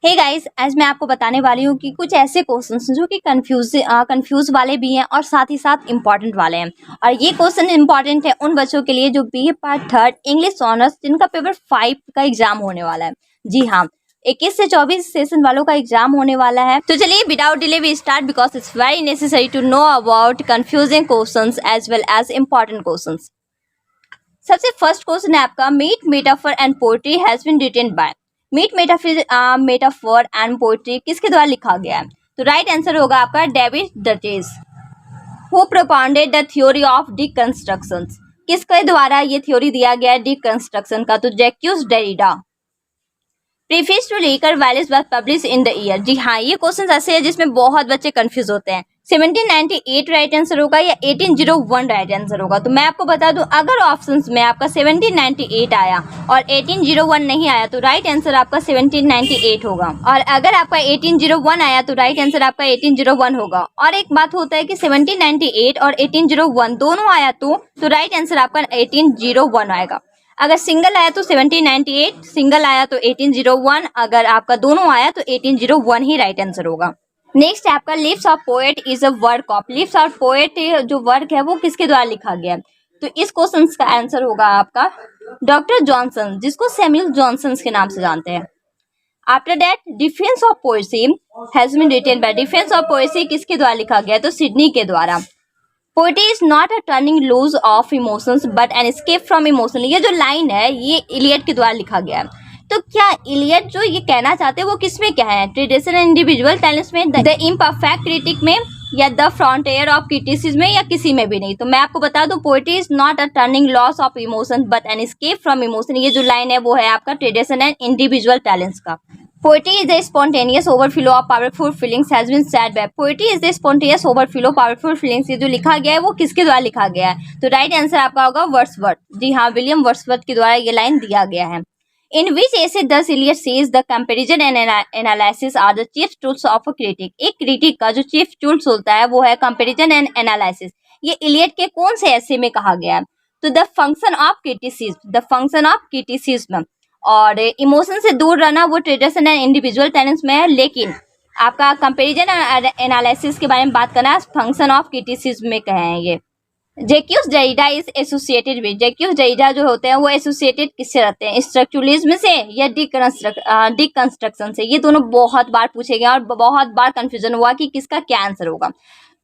Hey guys, आज मैं आपको बताने वाली हूँ कि कुछ ऐसे क्वेश्चंस जो कि कंफ्यूज वाले भी हैं और साथ ही साथ इम्पॉर्टेंट वाले हैं। और ये क्वेश्चन इम्पॉर्टेंट है उन बच्चों के लिए जो BA part third English honours जिनका पेपर 5 का एग्जाम होने वाला है। जी हाँ, 21 से 24 सेशन वालों का एग्जाम होने वाला है। तो चलिए without delay we start because it's very necessary to know about confusing questions as well as important questions. सबसे फर्स्ट क्वेश्चन है आपका, meet metaphor and poetry has been written by. Meet metaphor and poetry किसके द्वारा लिखा गया है? तो right answer होगा आपका David duchess. Who propounded the theory of deconstruction, किसके द्वारा ये थ्योरी दिया गया है डिकंस्ट्रक्शन का? तो Jacques Derrida. Preface to Lyrical Ballads was published in the year. जी हाँ, ये क्वेश्चन ऐसे है जिसमें बहुत बच्चे कंफ्यूज होते हैं। 1798 राइट आंसर होगा या 1801 राइट आंसर होगा? तो मैं आपको बता दूं, अगर ऑप्शंस में आपका 1798 आया और 1801 नहीं आया तो राइट आंसर आपका 1798 होगा, और अगर आपका 1801 आया तो राइट आंसर आपका 1801 होगा। और एक बात होता है कि 1798 और 1801 दोनों आया तो राइट आंसर आपका 1801 आएगा। अगर सिंगल आया तो 1798, सिंगल आया तो 1801, अगर आपका दोनों आया तो 1801 ही राइट आंसर होगा। नेक्स्ट है आपका, lives of poet is a work of. Lives of poet जो वर्क है वो किसके द्वारा लिखा गया है? तो इस क्वेश्चन का आंसर होगा आपका डॉक्टर जॉनसन, जिसको सैमुअल जॉनसन के नाम से जानते हैं। After that, defence of poesy has been written by. Defence of poesy किसके द्वारा लिखा गया है? तो सिडनी के द्वारा। Poetry is not a turning loose of emotions but an escape from emotion. ये जो लाइन है ये इलियट के द्वारा लिखा गया है। तो क्या इलियट जो ये कहना चाहते हैं वो किसमें क्या है? ट्रेडिशनल इंडिविजुअल टैलेंट्स में, द इम्परफेक्ट क्रिटिक में, या द फ्रंटियर ऑफ क्रिटिसिज्म में, या किसी में भी नहीं? तो मैं आपको बता दूं, poetry is not a turning loss of emotion but an escape from emotion. ये जो लाइन है वो है आपका ट्रेडिशनल इंडिविजुअल टैलेंट्स का। Poetry is the spontaneous overflow of powerful feelings has been said by. Poetry is the spontaneous overflow of powerful feelings। ये जो लिखा गया है वो किसके द्वारा लिखा गया है? तो राइट आंसर आपका होगा वर्ड्सवर्थ। जी हाँ, विलियम वर्ड्सवर्थ के द्वारा ये लाइन दिया गया है। In which essay does Eliot says the comparison and analysis are the chief tools of a critic। एक critic का जो chief tools होता है वो है comparison and analysis। ये Eliot के कौन से essay में कहा गया है? तो the function of criticism, the function of criticism। और इमोशन से दूर रहना वो ट्रेडिशनल एंड इंडिविजुअल टैलेंट्स में है, लेकिन आपका कंपैरिजन एंड एनालिसिस के बारे में बात करना फंक्शन ऑफ क्रिटिसिज्म में कहे हैं ये। जैक्यूस Derrida is associated with. जैक्यूस Derrida जो होते हैं वो एसोसिएटेड किससे रहते हैं? स्ट्रक्चरलिज्म से या डिकंस्ट्रक्शन से? ये दोनों बहुत बार पूछे गए और बहुत बार कंफ्यूजन हुआ कि किसका क्या आंसर होगा।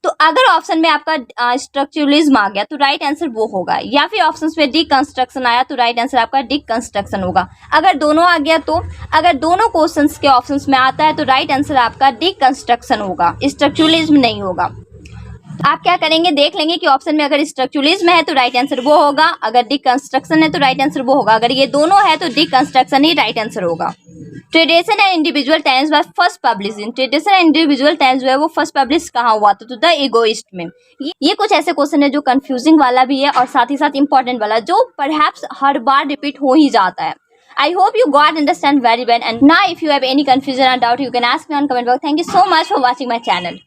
तो अगर ऑप्शन में आपका स्ट्रक्चरलिज्म आ गया तो राइट आंसर वो होगा, या फिर ऑप्शन में डिकंस्ट्रक्शन आया तो राइट आंसर आपका डिकंस्ट्रक्शन होगा। अगर दोनों आ गया तो, अगर दोनों क्वेश्चंस के ऑप्शंस में आता है तो राइट आंसर आपका डिकंस्ट्रक्शन होगा, स्ट्रक्चरलिज्म नहीं होगा। आप क्या करेंगे, देख लेंगे कि ऑप्शन में अगर स्ट्रक्चरलिज्म है तो राइट आंसर वो होगा, अगर डिकंस्ट्रक्शन है तो राइट आंसर वो होगा, अगर ये दोनों है तो डिकंस्ट्रक्शन ही राइट आंसर होगा। Tradition and individual talents was first publish in. Tradition and individual talents जो है वो फर्स्ट पब्लिश कहाँ हुआ? तो द इगोइस्ट में। ये कुछ ऐसे क्वेश्चन है जो कंफ्यूजिंग वाला भी है और साथ ही साथ इंपॉर्टेंट वाला, जो परहैप्स हर बार रिपीट हो ही जाता है। I hope you got understand very well, and now if you have any confusion or doubt you can ask me on comment box. Thank you so much for watching my channel.